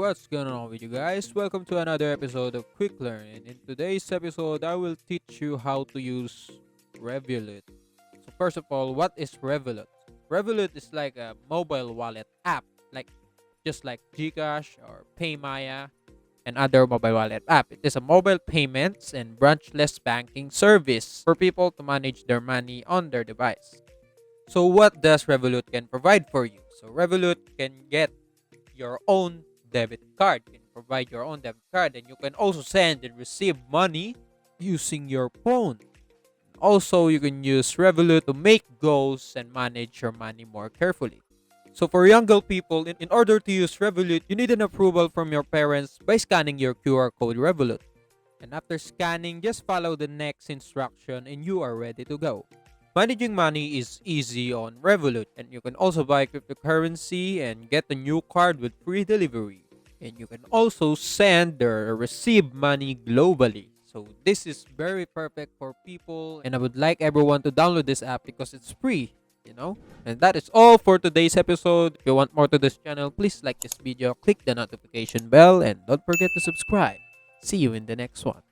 what's going on with you guys? Welcome to another episode of Quick Learn. And in today's episode, I will teach you how to use Revolut. So first of all, what is Revolut? Revolut is like a mobile wallet app, just like Gcash or Paymaya and other mobile wallet app. It is a mobile payments and branchless banking service for people to manage their money on their device. So what does Revolut can provide for you? So Revolut can get your own debit card. You can provide your own debit card, and you can also send and receive money using your phone. Also, you can use Revolut to make goals and manage your money more carefully. So for younger people, in order to use Revolut, you need an approval from your parents by scanning your QR code Revolut. And after scanning, just follow the next instruction and you are ready to go. Managing money is easy on Revolut, and you can also buy cryptocurrency and get a new card with free delivery. And you can also send or receive money globally. So this is very perfect for people, and I would like everyone to download this app because it's free. And that is all for today's episode. If you want more to this channel, please like this video, click the notification bell, and don't forget to subscribe. See you in the next one.